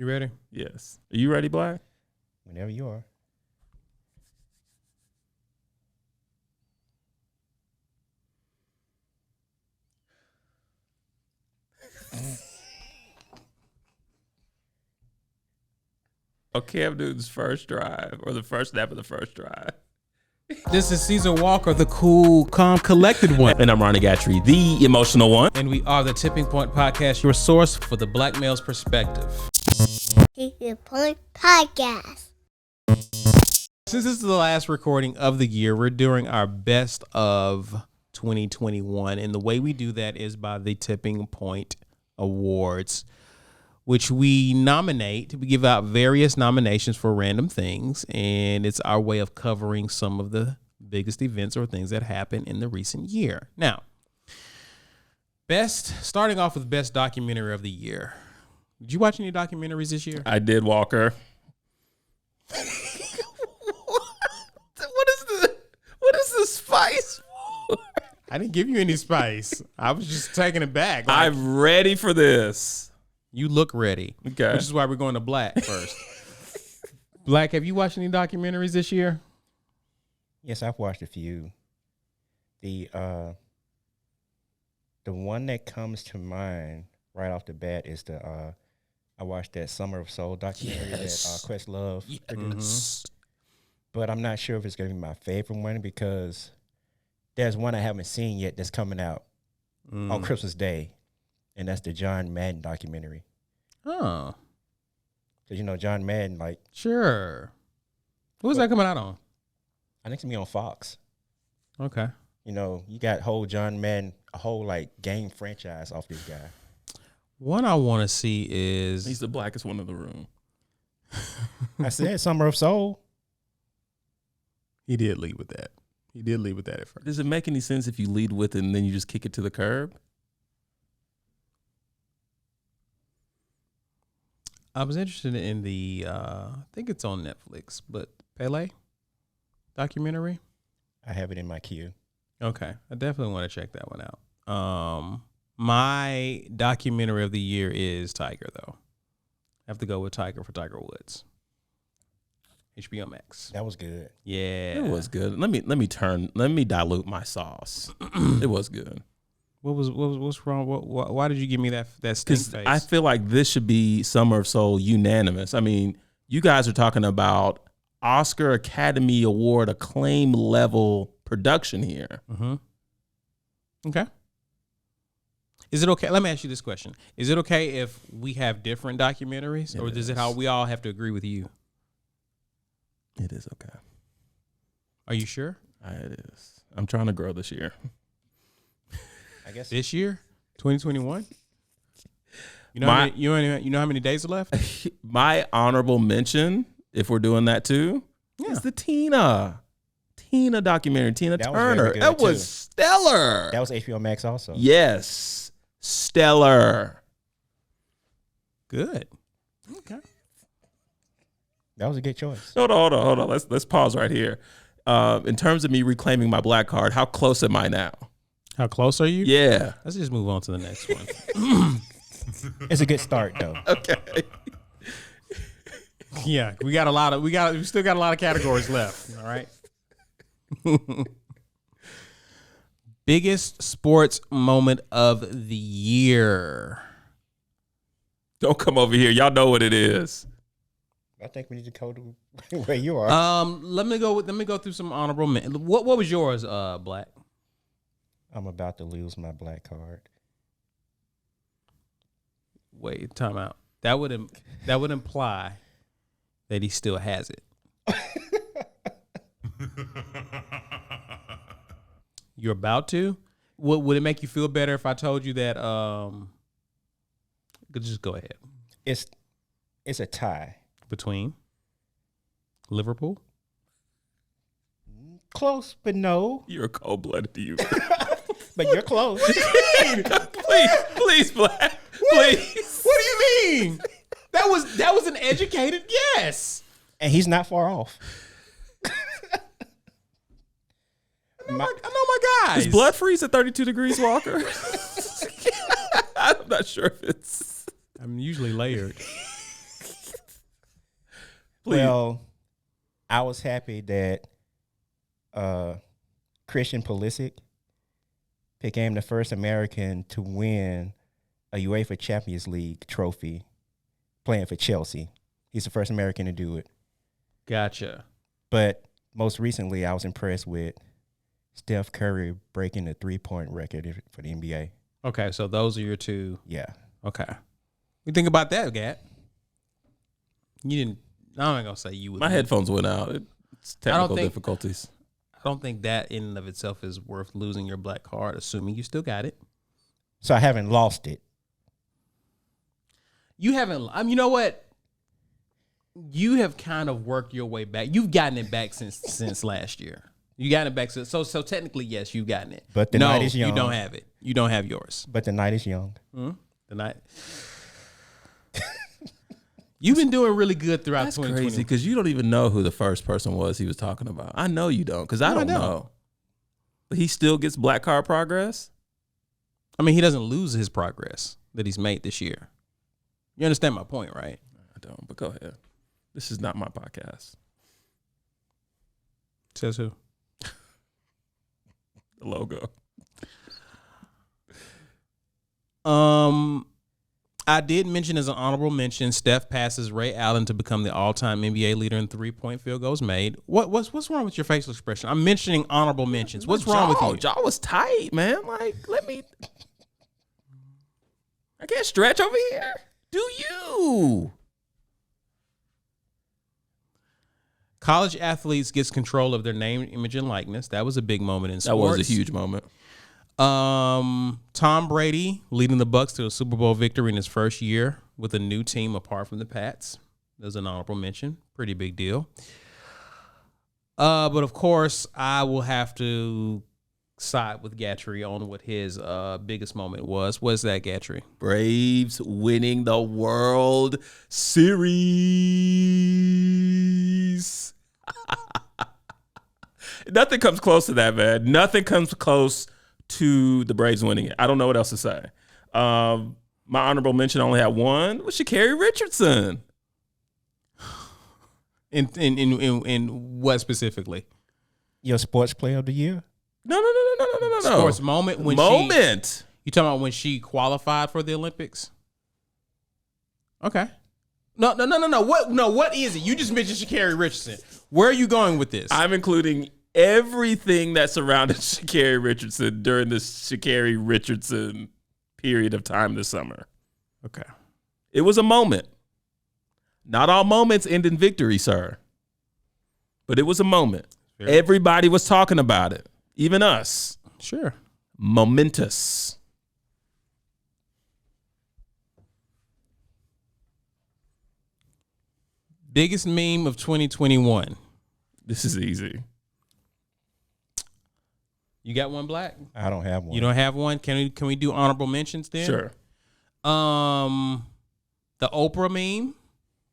You ready? Yes. Are you ready, Black? Whenever you are. Cam Newton's first drive, or the first snap of the first drive. This is Caesar Walker, the cool, calm, collected one. And I'm Ronnie Gatry, the emotional one. And we are the Tipping Point Podcast, your source for the black male's perspective. Tipping Point Podcast. Since this is the last recording of the year, we're doing our best of 2021. And the way we do that is by the Tipping Point Awards, which we nominate. We give out various nominations for random things, and it's our way of covering some of the biggest events or things that happened in the recent year. Now, starting off with best documentary of the year. Did you watch any documentaries this year? I did, Walker. What is the spice for? I didn't give you any spice. I was just taking it back. I'm ready for this. You look ready. Okay. Which is why we're going to Black first. Black, have you watched any documentaries this year? Yes, I've watched a few. The one that comes to mind right off the bat is I watched that Summer of Soul documentary that Questlove produced. But I'm not sure if it's going to be my favorite one because there's one I haven't seen yet that's coming out on Christmas Day. And that's the John Madden documentary. Oh. Because, you know, John Madden, like... Sure. Who's that coming out on? I think it's going to be on Fox. Okay. You know, you got whole John Madden, a whole, like, game franchise off this guy. What I want to see is... He's the blackest one in the room. I said Summer of Soul. He did lead with that. At first. Does it make any sense if you lead with it and then you just kick it to the curb? I was interested in the, I think it's on Netflix, but Pele documentary. I have it in my queue. Okay. I definitely want to check that one out. My documentary of the year is Tiger, though. I have to go with Tiger for Tiger Woods. HBO Max. That was good. Yeah. It was good. Let me dilute my sauce. It was good. What's wrong? Why did you give me that stink face? I feel like this should be Summer of Soul unanimous. I mean, you guys are talking about Oscar Academy Award acclaim level production here. Mm-hmm. Okay. Is it okay? Let me ask you this question. Is it okay if we have different documentaries, or is it how we all have to agree with you? It is okay. Are you sure? It is. I'm trying to grow this year. I guess this year, 2021. You know how many days are left? My honorable mention, if we're doing that too, is the Tina documentary. Tina Turner. That was stellar. That was HBO Max also. Yes, stellar. Good. Okay. That was a good choice. Hold on. Let's pause right here. In terms of me reclaiming my black card, how close am I now? How close are you? Yeah. Let's just move on to the next one. It's a good start, though. Okay. Yeah, we still got a lot of categories left. All right. Biggest sports moment of the year. Don't come over here. Y'all know what it is. I think we need to go to where you are. Let me go through some honorable men. What was yours, Black? I'm about to lose my black card. Wait, time out. That would imply that he still has it. You're about to? Would it make you feel better if I told you that? Just go ahead. It's a tie between Liverpool. Close, but no. You're a cold-blooded you. But you're close. Please, Black. Please. What do you mean? That was an educated guess. And he's not far off. I know my guys. Is blood freeze at 32 degrees, Walker? I'm not sure if it's... I'm usually layered. Well, I was happy that Christian Pulisic became the first American to win a UEFA Champions League trophy playing for Chelsea. He's the first American to do it. Gotcha. But most recently, I was impressed with Steph Curry breaking the 3-point record for the NBA. Okay, so those are your two. Yeah. Okay. What do you think about that, Gat? You didn't. I'm not gonna say you would. My headphones went out. It's technical difficulties. I don't think that in and of itself is worth losing your black card, assuming you still got it. So I haven't lost it. You haven't. You know what? You have kind of worked your way back. You've gotten it back since last year. You got it back. So technically, yes, you've gotten it. But the night is young. You don't have it. You don't have yours. But the night is young. The night. You've been doing really good throughout 2020. Crazy because you don't even know who the first person was he was talking about. I know you don't because I don't know. But he still gets black card progress? I mean, he doesn't lose his progress that he's made this year. You understand my point, right? I don't, but go ahead. This is not my podcast. Says who? The logo. I did mention as an honorable mention, Steph passes Ray Allen to become the all-time NBA leader in 3-point field goals made. What's wrong with your facial expression? I'm mentioning honorable mentions. What's wrong with you? Jaw was tight, man. Like, I can't stretch over here. Do you? College athletes gets control of their name, image, and likeness. That was a big moment in sports. That was a huge moment. Tom Brady leading the Bucs to a Super Bowl victory in his first year with a new team apart from the Pats. That was an honorable mention. Pretty big deal. But of course, I will have to side with Gatry on what his biggest moment was. What's that, Gatry? Braves winning the World Series. Nothing comes close to that, man. Nothing comes close to the Braves winning it. I don't know what else to say. My honorable mention only had one was Sha'Carri Richardson. In what specifically? Your sports player of the year? No. Sports moment when you talking about when she qualified for the Olympics? Okay. No. What is it? You just mentioned Sha'Carri Richardson. Where are you going with this? I'm including everything that surrounded Sha'Carri Richardson during this Sha'Carri Richardson period of time this summer. Okay. It was a moment. Not all moments end in victory, sir. But it was a moment. Everybody was talking about it. Even us. Sure. Momentous. Biggest meme of 2021. This is easy. You got one, Black? I don't have one. You don't have one? Can we do honorable mentions then? Sure. The Oprah meme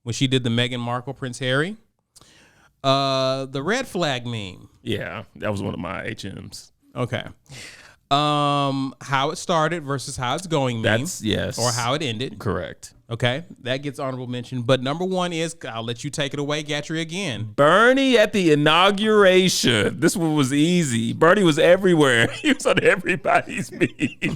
when she did the Meghan Markle Prince Harry. The red flag meme. Yeah, that was one of my HMs. Okay. How it started versus how it's going meme. That's yes. Or how it ended. Correct. Okay, that gets honorable mention. But number one is, I'll let you take it away, Gatry, again. Bernie at the inauguration. This one was easy. Bernie was everywhere. He was on everybody's meme.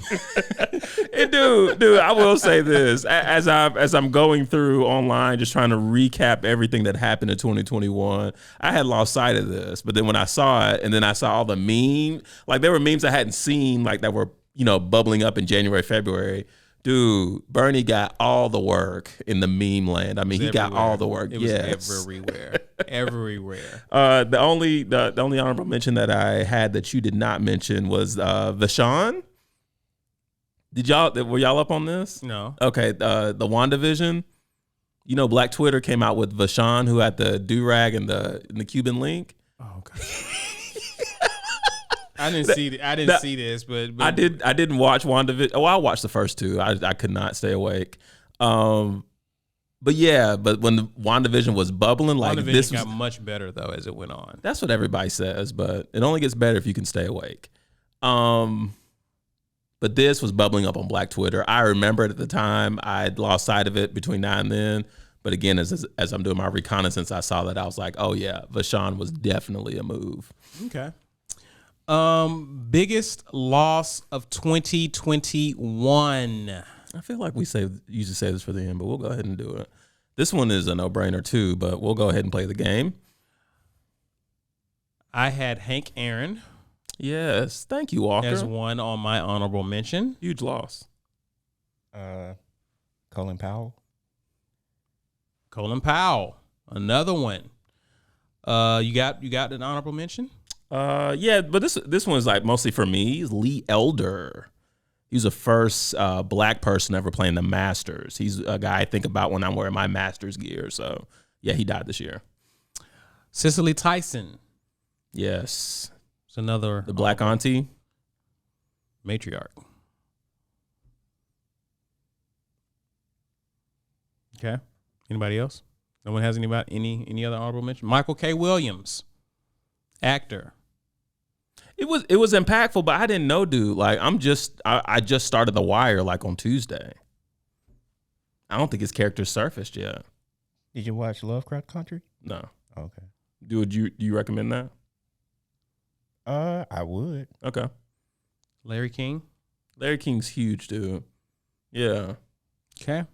And dude, I will say this. As I'm going through online, just trying to recap everything that happened in 2021, I had lost sight of this. But then when I saw it, and then I saw all the memes, like there were memes I hadn't seen, like that were, bubbling up in January, February. Dude, Bernie got all the work in the meme land. I mean, he got all the work. It was everywhere. Everywhere. The only honorable mention that I had that you did not mention was Vashon. Were y'all up on this? No. Okay, the WandaVision. Black Twitter came out with Vashon, who had the do-rag and the Cuban link. Oh, okay. I didn't see this, but I didn't watch WandaVision. Oh, I watched the first two. I could not stay awake. But when the WandaVision was bubbling, like this got much better though as it went on. That's what everybody says, but it only gets better if you can stay awake. But this was bubbling up on Black Twitter. I remember it at the time. I'd lost sight of it between now and then. But again, as I'm doing my reconnaissance, I saw that I was like, oh yeah, Vashawn was definitely a move. Okay. Biggest loss of 2021. I feel like we usually say this for the end, but we'll go ahead and do it. This one is a no-brainer too, but we'll go ahead and play the game. I had Hank Aaron. Yes, thank you, Walker. As one on my honorable mention. Huge loss. Colin Powell. Colin Powell, another one. You got an honorable mention? Yeah, but this one's like mostly for me. He's Lee Elder. He was the first black person ever playing the Masters. He's a guy I think about when I'm wearing my Masters gear. So yeah, he died this year. Cicely Tyson. Yes. It's another the black auntie. Matriarch. Okay. Anybody else? No one has any other honorable mention? Michael K. Williams, actor. It was impactful, but I didn't know, dude. Like I just started The Wire like on Tuesday. I don't think his character surfaced yet. Did you watch Lovecraft Country? No. Okay. Do you recommend that? I would. Okay. Larry King. Larry King's huge, dude. Yeah. Okay.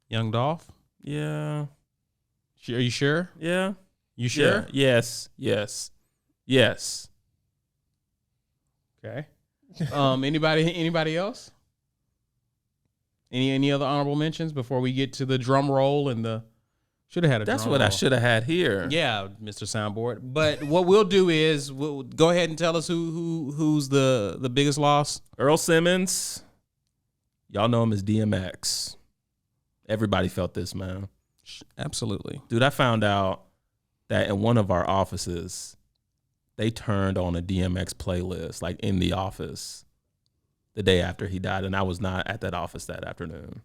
Young Dolph. Yeah. Are you sure? Yeah. You sure? Yeah. Yes. Okay. Anybody else? Any other honorable mentions before we get to the drum roll and the should have had a That's drum what roll. I should have had here. Yeah, Mr. Soundboard. But what we'll do is we'll go ahead and tell us who's the biggest loss. Earl Simmons. Y'all know him as DMX. Everybody felt this, man. Absolutely. Dude, I found out that in one of our offices, they turned on a DMX playlist, like in the office, the day after he died. And I was not at that office that afternoon.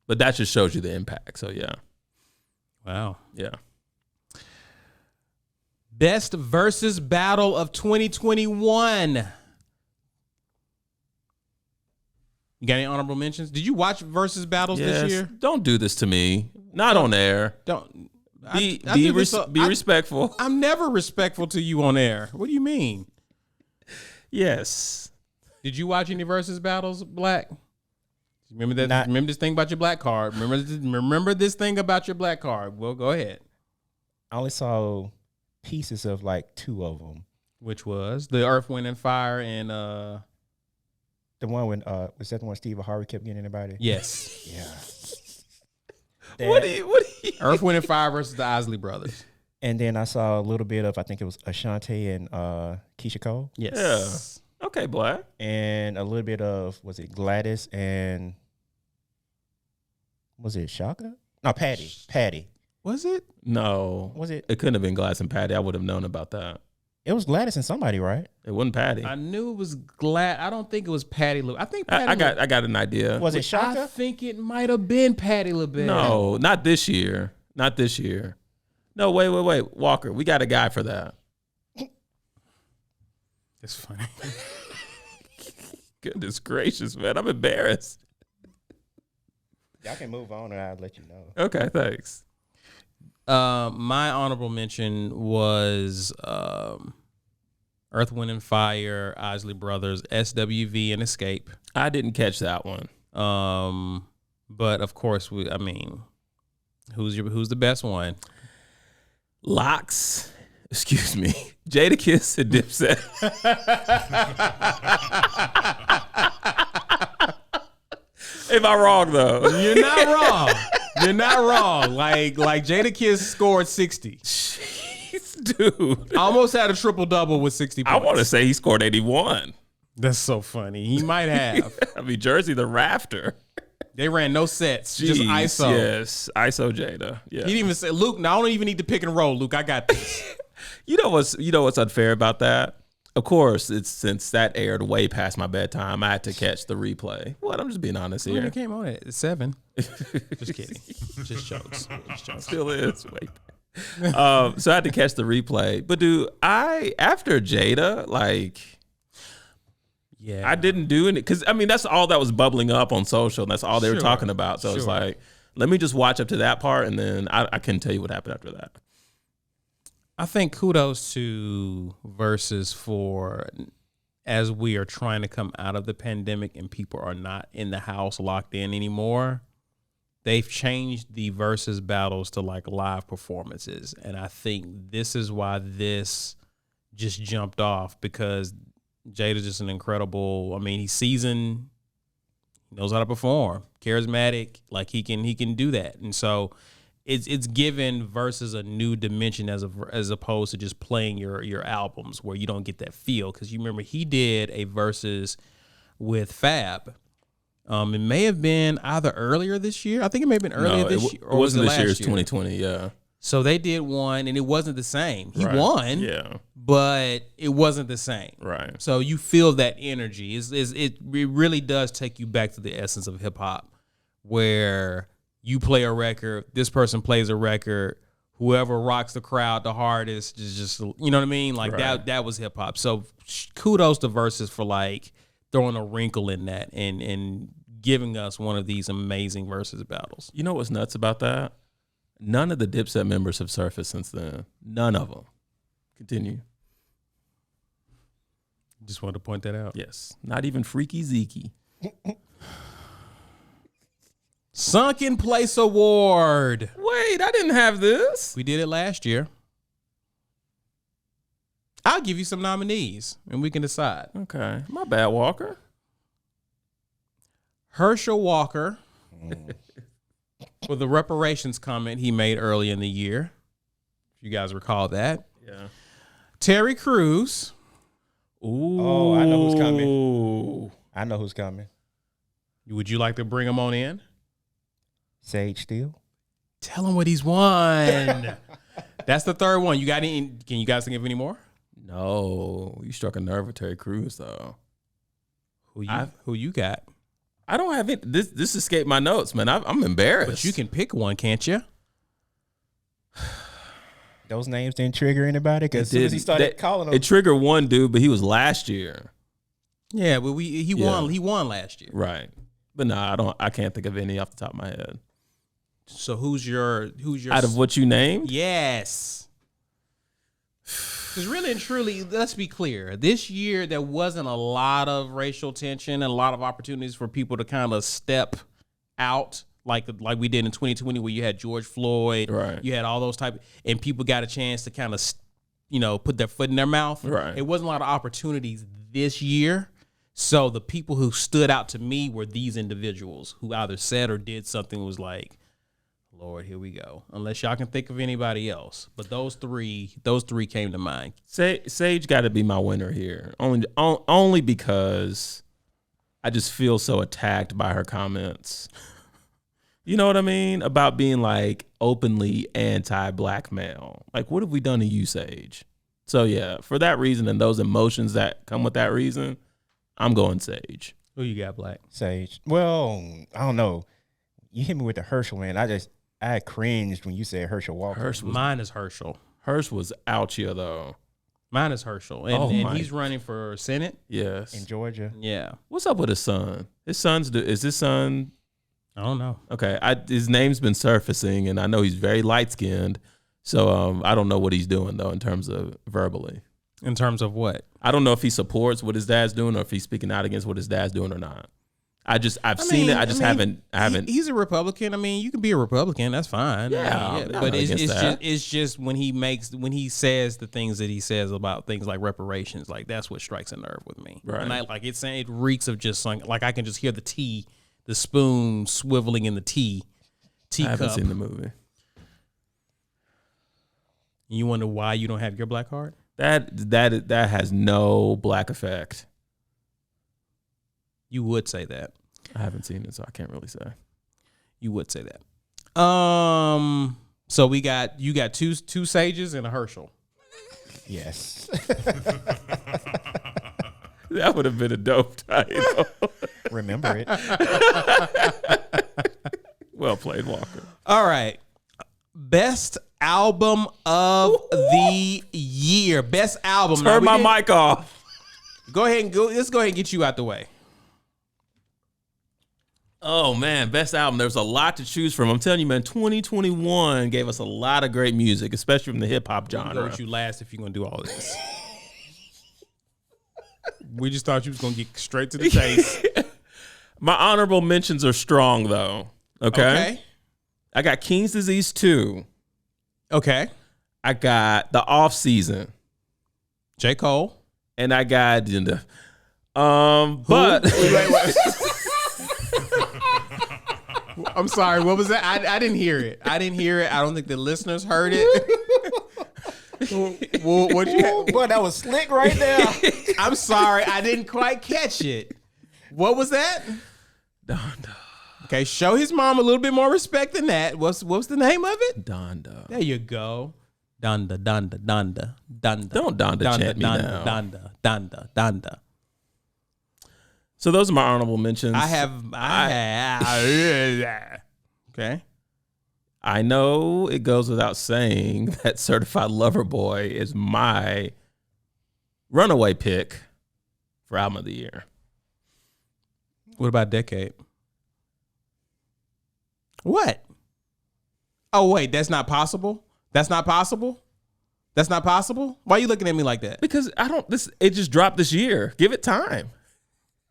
But that just shows you the impact. So, yeah. Wow. Yeah. Best versus battle of 2021. You got any honorable mentions? Did you watch versus battles this year? Don't do this to me. Not on air. Don't. Be respectful. I'm never respectful to you on air. What do you mean? Yes. Did you watch any versus battles, Black? Remember that? Remember this thing about your black card. Remember this thing about your black card. Well, go ahead. I only saw pieces of like two of them. Which was the Earth, Wind, and Fire, and the one when was that the one Steve Harvey kept getting anybody? Yes. Yeah. What do you? Earth, Wind, and Fire versus the Isley Brothers. And then I saw a little bit of, I think it was Ashanti and Keisha Cole. Yes. Yeah. Okay, Black. And a little bit of, was it Gladys and, was it Shaka? No, Patty. Was it? No. Was it? It couldn't have been Gladys and Patty. I would have known about that. It was Gladys and somebody, right? It wasn't Patty. I knew it was I don't think it was Patty LaBelle. I think Patty I got an idea. Was it Shaka? I think it might have been Patty LaBelle. No, not this year. Not this year. No, wait. Walker, we got a guy for that. It's funny. Goodness gracious, man. I'm embarrassed. Y'all can move on and I'll let you know. Okay, thanks. My honorable mention was Earth, Wind, and Fire, Isley Brothers, SWV, and Escape. I didn't catch that one. But of course, who's the best one? Locks. Excuse me. Jadakiss and Dipset. Am I wrong though? You're not wrong. You're not wrong. Like Jadakiss scored 60. Jeez, dude. Almost had a triple double with 60 points. I want to say he scored 81. That's so funny. He might have. I mean, Jersey the Rafter. They ran no sets, Jeez, just ISO. Yes, ISO Jada. Yeah. He didn't even say, Luke, no, I don't even need to pick and roll. Luke, I got this. You know what's unfair about that? Of course, it's since that aired way past my bedtime, I had to catch the replay. What? I'm just being honest here. It came on at 7. Just kidding. Just jokes. Still is. Wait. So I had to catch the replay. But dude, after Jada, like, yeah, I didn't do it because I mean that's all that was bubbling up on social. And that's all they were Sure, talking about. So it's sure. like, let me just watch up to that part, and then I can tell you what happened after that. I think kudos to Verzuz for, as we are trying to come out of the pandemic and people are not in the house locked in anymore, they've changed the Verzuz battles to like live performances. And I think this is why this just jumped off, because Jada's just an incredible, I mean, he's seasoned, he knows how to perform, charismatic, like he can do that. And so it's given Verzuz a new dimension as opposed to just playing your albums where you don't get that feel. Because you remember he did a Verzuz with Fab. It may have been either earlier this year. I think it may have been earlier this year. Or was it this year? It's year? 2020, yeah. So they did one, and it wasn't the same. He Right. won, Yeah. but it wasn't the same. Right. So you feel that energy. It really does take you back to the essence of hip hop, where you play a record, this person plays a record, whoever rocks the crowd the hardest is just, you know what I mean? Like Right. that was hip hop. So kudos to Verzuz for like throwing a wrinkle in that and giving us one of these amazing Verzuz battles. You know what's nuts about that? None of the Dipset members have surfaced since then. None of them. Continue. Just wanted to point that out. Yes. Not even Freaky Zeke. Sunken Place Award. Wait, I didn't have this. We did it last year. I'll give you some nominees and we can decide. Okay. My bad, Walker. Herschel Walker for the reparations comment he made early in the year. If you guys recall that. Yeah. Terry Crews. Ooh. Oh, I know who's coming. I know who's coming. Would you like to bring him on in? Sage Steele. Tell him what he's won. That's the third one. You got any? Can you guys think of any more? No. You struck a nerve with Terry Crews, though. Who you got? I don't have it. This escaped my notes, man. I'm embarrassed. But you can pick one, can't you? Those names didn't trigger anybody because as soon as he started calling them. It triggered one dude, but he was last year. Yeah, but he won. He won last year. Right. But nah, I can't think of any off the top of my head. So who's your out of what you named? Yes. Because really and truly, let's be clear. This year, there wasn't a lot of racial tension and a lot of opportunities for people to kind of step out like we did in 2020, where you had George Floyd. Right. You had all those and people got a chance to kind of, put their foot in their mouth. Right. It wasn't a lot of opportunities this year. So the people who stood out to me were these individuals who either said or did something was like, Lord, here we go. Unless y'all can think of anybody else. But those three came to mind. Sage got to be my winner here. Only because I just feel so attacked by her comments. You know what I mean? About being like openly anti-black male. Like, what have we done to you, Sage? So yeah, for that reason and those emotions that come with that reason, I'm going Sage. Who you got, Black? Sage. Well, I don't know. You hit me with the Herschel, man. I cringed when you said Herschel Walker. Mine is Herschel. Hers was out here though. Mine is Herschel. And he's running for Senate. Yes. In Georgia. Yeah. What's up with his son? Is his son? I don't know. Okay. His name's been surfacing and I know he's very light skinned. So I don't know what he's doing though in terms of verbally. In terms of what? I don't know if he supports what his dad's doing or if he's speaking out against what his dad's doing or not. I've seen it. I haven't. He's a Republican. I mean, you can be a Republican. That's fine. Yeah, but it's just when he says the things that he says about things like reparations, like that's what strikes a nerve with me. Right. And it reeks of just like I can just hear the spoon swiveling in the teacup. I haven't seen the movie. You wonder why you don't have your black card? That has no black effect. You would say that. I haven't seen it, so I can't really say. You would say that. So you got two Sages and a Herschel. Yes. That would have been a dope title. Remember it. Well played, Walker. All right. Best album of the year. Best album. Turn my mic off. Go ahead and go. Let's go ahead and get you out the way. Oh man, best album. There's a lot to choose from. I'm telling you, man, 2021 gave us a lot of great music, especially from the hip hop Go genre. with you last if you're gonna do all of this. We just thought you was gonna get straight to the chase. My honorable mentions are strong though. Okay. I got King's Disease 2. Okay. I got The Off Season. J. Cole. And I got but Wait. I'm sorry. What was that? I didn't hear it. I don't think the listeners heard it. What you? Boy, that was slick right there. I'm sorry. I didn't quite catch it. What was that? Donda. Okay, show his mom a little bit more respect than that. What's the name of it? Donda. There you go. Donda. Don't Donda chant me now. Donda. So those are my honorable mentions. I have. Okay. I know it goes without saying that Certified Lover Boy is my runaway pick for album of the year. What about Decade? What? Oh, wait, that's not possible? That's not possible? That's not possible? Why are you looking at me like that? Because it just dropped this year. Give it time.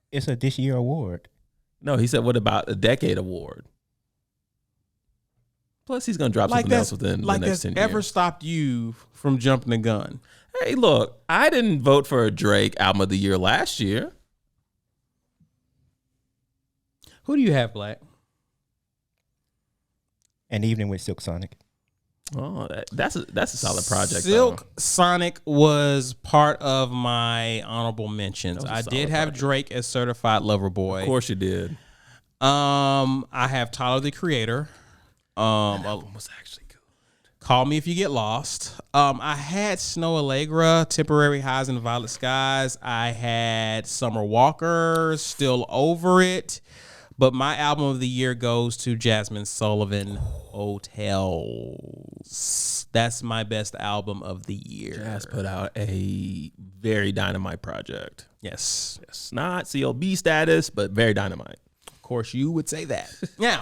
It's a this year award. No, he said, what about a decade award? Plus, he's going to drop something else within the next 10 years. Ever stopped you from jumping the gun? Hey, look, I didn't vote for a Drake album of the year last year. Who do you have, Black? An Evening with Silk Sonic. Oh, that's a solid project. Silk Sonic was part of my honorable mentions. I did have project. Drake as Certified Lover Boy. Of course you did. I have Tyler the Creator. That album was actually good. Call Me If You Get Lost. I had Snow Allegra, Temporary Highs and Violet Skies. I had Summer Walker, Still Over It. But my album of the year goes to Jasmine Sullivan, Hotels. That's my best album of the year. Jazz put out a very dynamite project. Yes. Not CLB status, but very dynamite. Of course, you would say that. Now,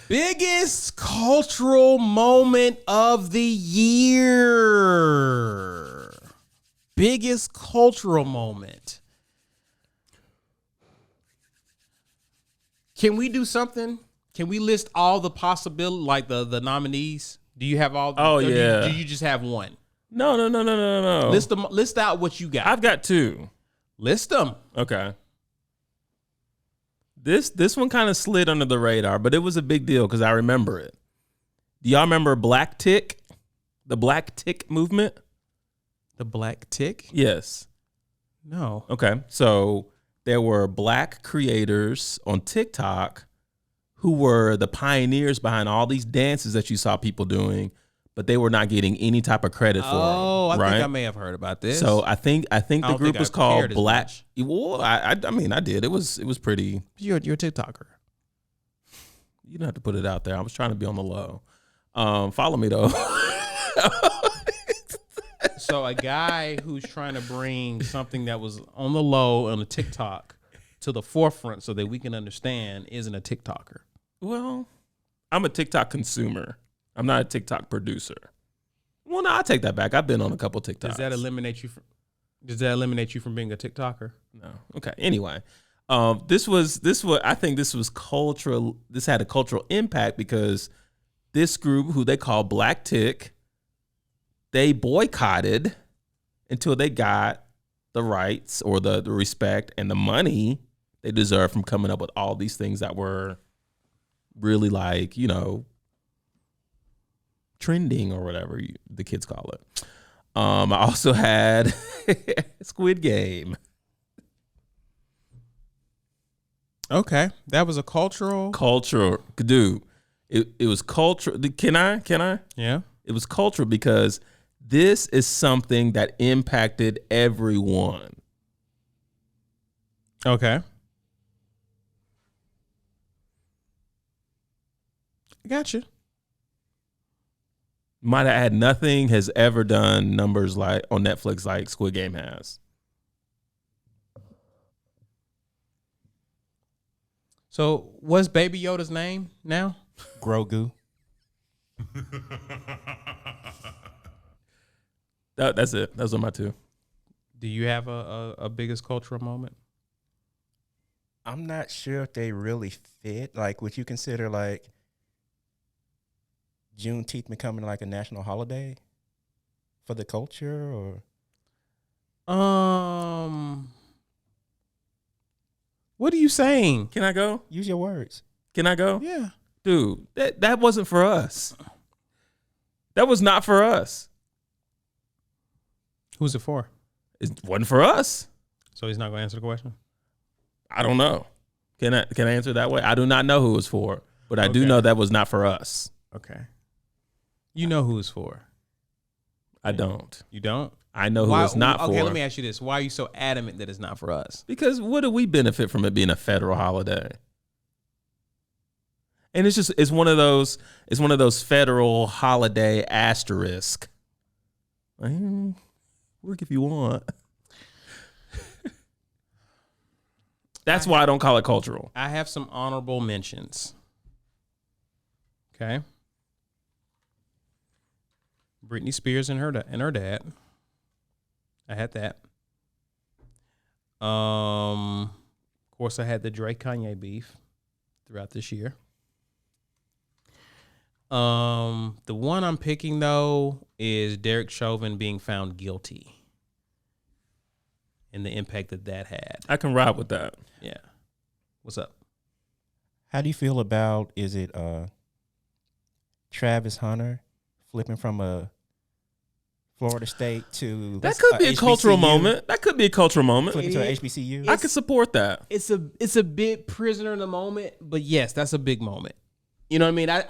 biggest cultural moment of the year. Biggest cultural moment. Can we do something? Can we list all the possibility, like the nominees? Do you have all? Oh, yeah. Do you just have one? No. List them. List out what you got. I've got two. List them. Okay. This one kind of slid under the radar, but it was a big deal because I remember it. Do y'all remember Black Tick? The Black Tick movement? The Black Tick? Yes. No. Okay. So there were Black creators on TikTok who were the pioneers behind all these dances that you saw people doing, but they were not getting any type of credit for them. Oh, I right? think I may have heard about this. So I think the group was called Black. Much. Well, I mean, I did. It was pretty. You're a TikToker. You don't have to put it out there. I was trying to be on the low. Follow me though. So a guy who's trying to bring something that was on the low on a TikTok to the forefront so that we can understand isn't a TikToker. Well, I'm a TikTok consumer. I'm not a TikTok producer. Well, no, I take that back. I've been on a couple TikToks. Does that eliminate you from being a TikToker? No. Okay. Anyway, this was I think this was cultural. This had a cultural impact because this group, who they call Black Tick, they boycotted until they got the rights or the respect and the money they deserve from coming up with all these things that were really like, trending or whatever the kids call it. I also had Squid Game. Okay, that was a cultural. Dude. It was cultural. Can I? Yeah. It was cultural because this is something that impacted everyone. Okay. Gotcha. Might have had nothing has ever done numbers like on Netflix like Squid Game has. So what's Baby Yoda's name now? Grogu. That's it. Those are my two. Do you have a biggest cultural moment? I'm not sure if they really fit. Like, would you consider like Juneteenth becoming like a national holiday for the culture, or? What are you saying? Can I go? Use your words. Can I go? Yeah. Dude, that wasn't for us. That was not for us. Who's it for? It wasn't for us. So he's not going to answer the question? I don't know. Can I answer that way? I do not know who it was for, but I do Okay. know that was not for us. Okay. You know who it's for. I don't. You don't? I know who it's not for. Okay, let me ask you this. Why are you so adamant that it's not for us? Because what do we benefit from it being a federal holiday? And it's one of those federal holiday asterisk. Work if you want. That's why I don't call it cultural. I have some honorable mentions. Okay. Britney Spears and her dad. I had that. Of course, I had the Drake Kanye beef throughout this year. The one I'm picking though is Derek Chauvin being found guilty and the impact that had. I can ride with that. Yeah. What's up? How do you feel about, is it Travis Hunter flipping from a Florida State to That could be a cultural moment. That could be a cultural moment. Flipping to a HBCU? I could support that. It's a bit prisoner in the moment, but yes, that's a big moment. You know what I mean? I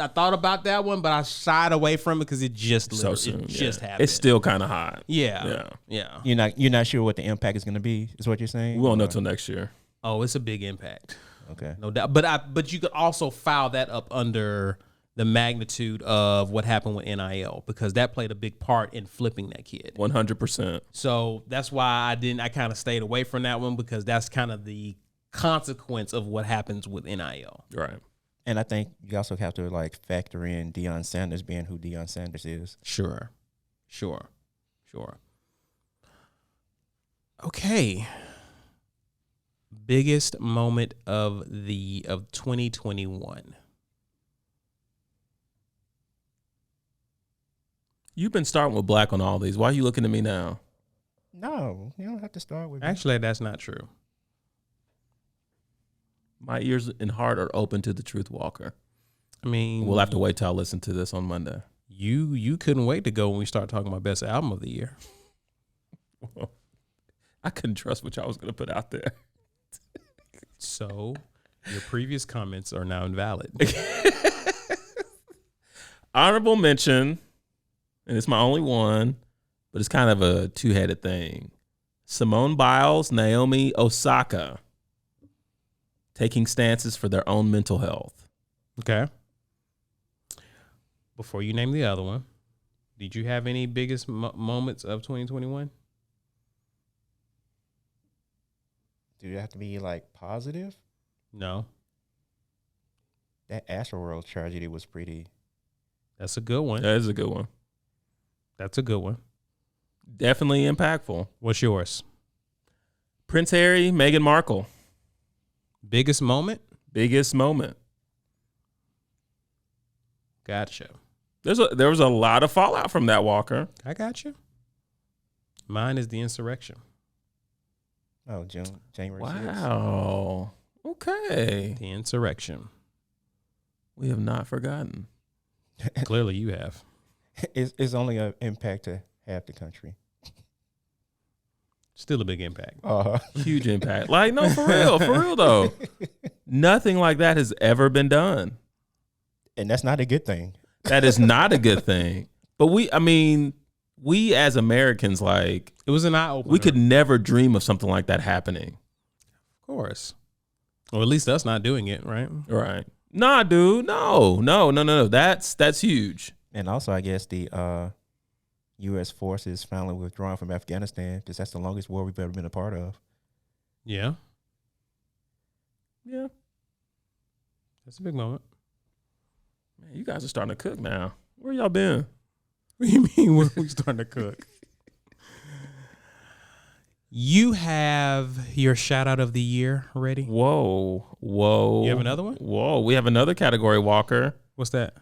thought about that one, but I shied away from it because it just So literally- soon. it yeah. just happened. It's still kind of hot. yeah. You're not sure what the impact is going to be, is what you're saying? We won't know Or- till next year. Oh, it's a big impact, Okay. no doubt. But you could also file that up under the magnitude of what happened with NIL because that played a big part in flipping that kid. 100%. So that's why I kind of stayed away from that one because that's kind of the consequence of what happens with NIL. Right. And I think you also have to like factor in Deion Sanders being who Deion Sanders is. Sure. Okay. Biggest moment of 2021. You've been starting with black on all these. Why are you looking at me now? No, you don't have to start with. Actually, that's not true. My ears and heart are open to the truth, Walker. I mean, We'll have to wait till I listen to this on Monday. You couldn't wait to go when we start talking about best album of the year. I couldn't trust what y'all was going to put out there. So your previous comments are now invalid. Honorable mention, and it's my only one, but it's kind of a two-headed thing. Simone Biles, Naomi Osaka, taking stances for their own mental health. Okay. Before you name the other one, did you have any biggest moments of 2021? Do you have to be like positive? No. That Astroworld tragedy was pretty. That's a good one. That is a good one. That's a good one. Definitely impactful. What's yours? Prince Harry, Meghan Markle. Biggest moment? Biggest moment. Gotcha. There was a lot of fallout from that, Walker. I got you. Mine is the insurrection. Oh, January 6th. Wow. Okay. The insurrection. We have not forgotten. Clearly you have. It's only an impact to half the country. Still a big impact. Huge impact. Like, no, for real though. Nothing like that has ever been done. And that's not a good thing. That is not a good thing. But we as Americans, like, It was an eye opener. we could never dream of something like that happening. Of course. Or at least us not doing it, right? Right. Nah, dude. No. That's huge. And also, I guess the U.S. forces finally withdrawing from Afghanistan because that's the longest war we've ever been a part of. Yeah. Yeah. That's a big moment. Man, you guys are starting to cook now. Where y'all been? What do you mean when we starting to cook? You have your shout out of the year ready? Whoa. You have another one? Whoa. We have another category, Walker. What's that?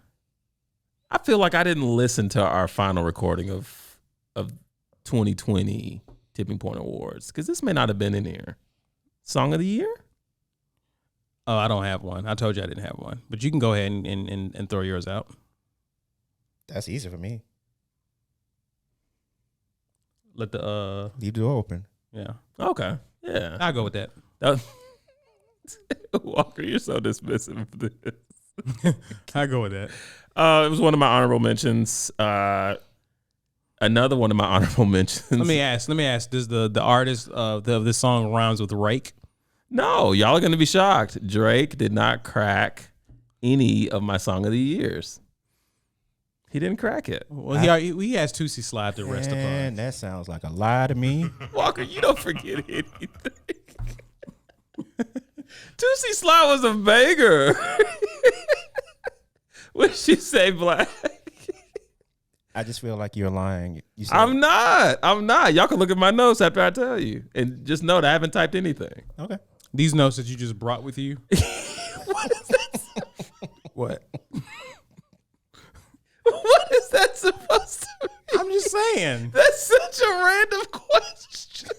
I feel like I didn't listen to our final recording of 2020 Tipping Point Awards because this may not have been in here. Song of the year? Oh, I don't have one. I told you I didn't have one. But you can go ahead and throw yours out. That's easy for me. Let the Leave the door open. yeah. Okay. Yeah. I'll go with that. Walker, you're so dismissive of this. I'll go with that. It was one of my honorable mentions. Another one of my honorable mentions. Let me ask. Does the artist of this song rhymes with rake? No, y'all are going to be shocked. Drake did not crack any of my song of the years. He didn't crack it. Well, he has Tootsie Slide to rest upon. And that sounds like a lie to me. Walker, you don't forget anything. Tootsie Slide was a banger. What she say, Black? I just feel like you're lying. You said, I'm not. Y'all can look at my notes after I tell you. And just know that I haven't typed anything. okay. These notes that you just brought with you. What is that? What? What is that supposed to be? I'm just saying. That's such a random question.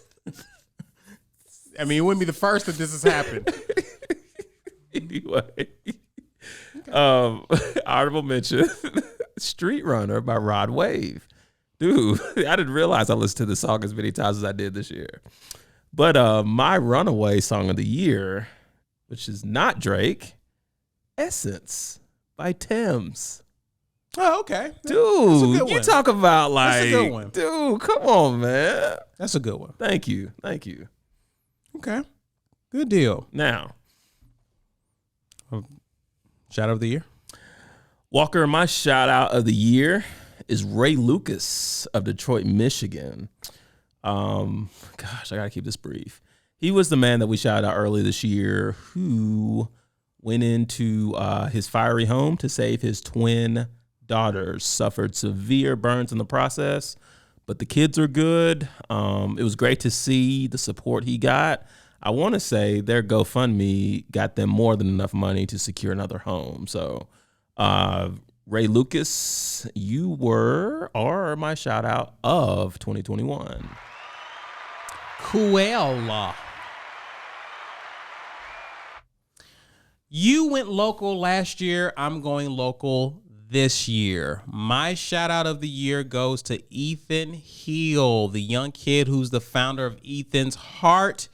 I mean, it wouldn't be the first that this has happened. Anyway. Honorable mention. Street Runner by Rod Wave. Dude, I didn't realize I listened to this song as many times as I did this year. But my runaway song of the year, which is not Drake, Essence by Thames. Oh, okay. Dude, good you one. talk about like, That's a good one. Dude, come on, man. That's a good one. Thank you. Okay. Good deal. Now, Shout out of the year. Walker, my shout out of the year is Ray Lucas of Detroit, Michigan. Gosh, I gotta keep this brief. He was the man that we shouted out earlier this year who went into his fiery home to save his twin daughters, suffered severe burns in the process, but the kids are good. It was great to see the support he got. I want to say their GoFundMe got them more than enough money to secure another home. So, Ray Lucas, you are my shout out of 2021. Cool. You went local last year. I'm going local this year. My shout out of the year goes to Ethan Hill, the young kid who's the founder of Ethan's Heart.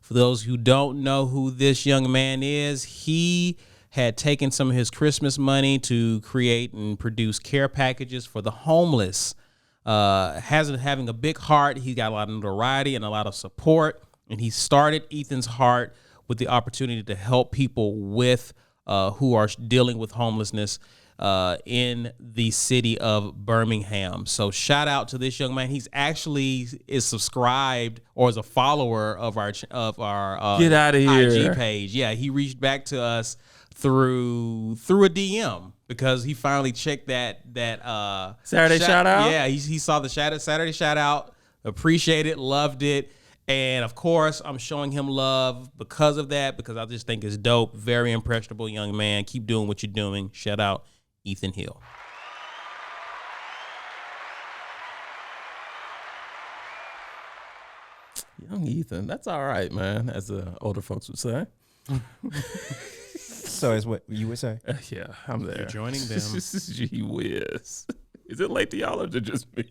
For those who don't know who this young man is, he had taken some of his Christmas money to create and produce care packages for the homeless. Having a big heart, he got a lot of notoriety and a lot of support, and he started Ethan's Heart with the opportunity to help people with who are dealing with homelessness in the city of Birmingham. So shout out to this young man. He's actually is subscribed or is a follower of our Get out of here. IG page. Yeah, he reached back to us through a DM because he finally checked that Saturday shout out. Yeah, he saw the Saturday shout out, appreciated it, loved it. And of course, I'm showing him love because of that, because I just think it's dope. Very impressionable young man. Keep doing what you're doing. Shout out Ethan Hill. Young Ethan. That's all right, man, as the older folks would say. So is what you would say? Yeah, I'm there. You're joining them. Gee whiz. Is it late to y'all or is it just me?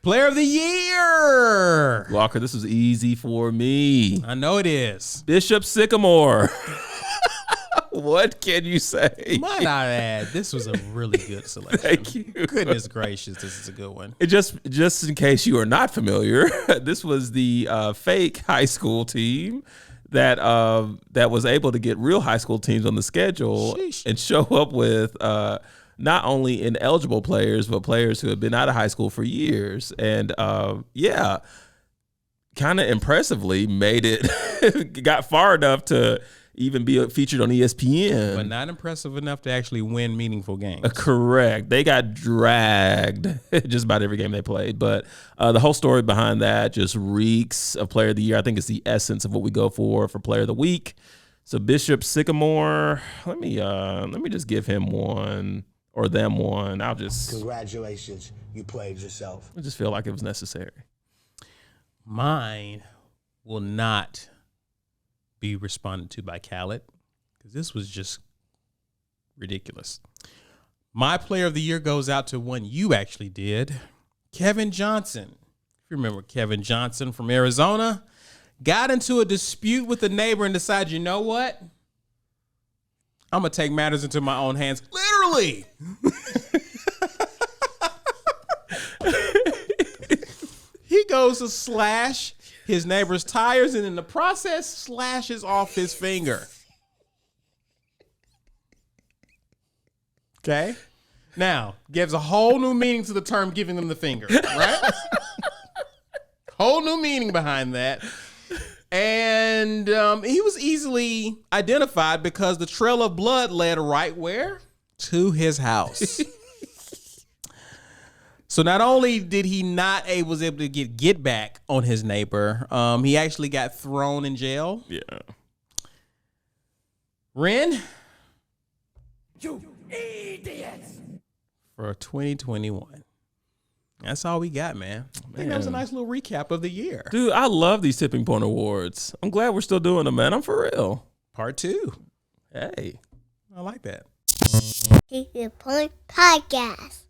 Player of the year. Walker, this was easy for me. I know it is. Bishop Sycamore. What can you say? Might I add, this was a really good selection. Thank you. Goodness gracious, this is a good one. It just in case you are not familiar, this was the fake high school team that was able to get real high school teams on the schedule. Sheesh. And show up with not only ineligible players, but players who have been out of high school for years. And yeah, kind of impressively made it, got far enough to even be featured on ESPN. But not impressive enough to actually win meaningful games. Correct. They got dragged just about every game they played. But the whole story behind that just reeks of Player of the Year. I think it's the essence of what we go for Player of the Week. So Bishop Sycamore, let me just give him one or them one. Congratulations, you played yourself. I just feel like it was necessary. Mine will not be responded to by Khaled because this was just ridiculous. My Player of the Year goes out to one you actually did, Kevin Johnson. If you remember Kevin Johnson from Arizona, got into a dispute with a neighbor and decided, you know what? I'm going to take matters into my own hands. Literally. He goes to slash his neighbor's tires and in the process slashes off his finger. Okay? Now, gives a whole new meaning to the term giving them the finger, right? Whole new meaning behind that. And he was easily identified because the trail of blood led right where? To his house. So not only did he was able to get back on his neighbor, he actually got thrown in jail. Yeah. Ren? You idiots! For 2021. That's all we got, man. I think that was a nice little recap of the year. Dude, I love these Tipping Point Awards. I'm glad we're still doing them, man. I'm for real. Part 2. Hey. I like that. Tipping Point Podcast.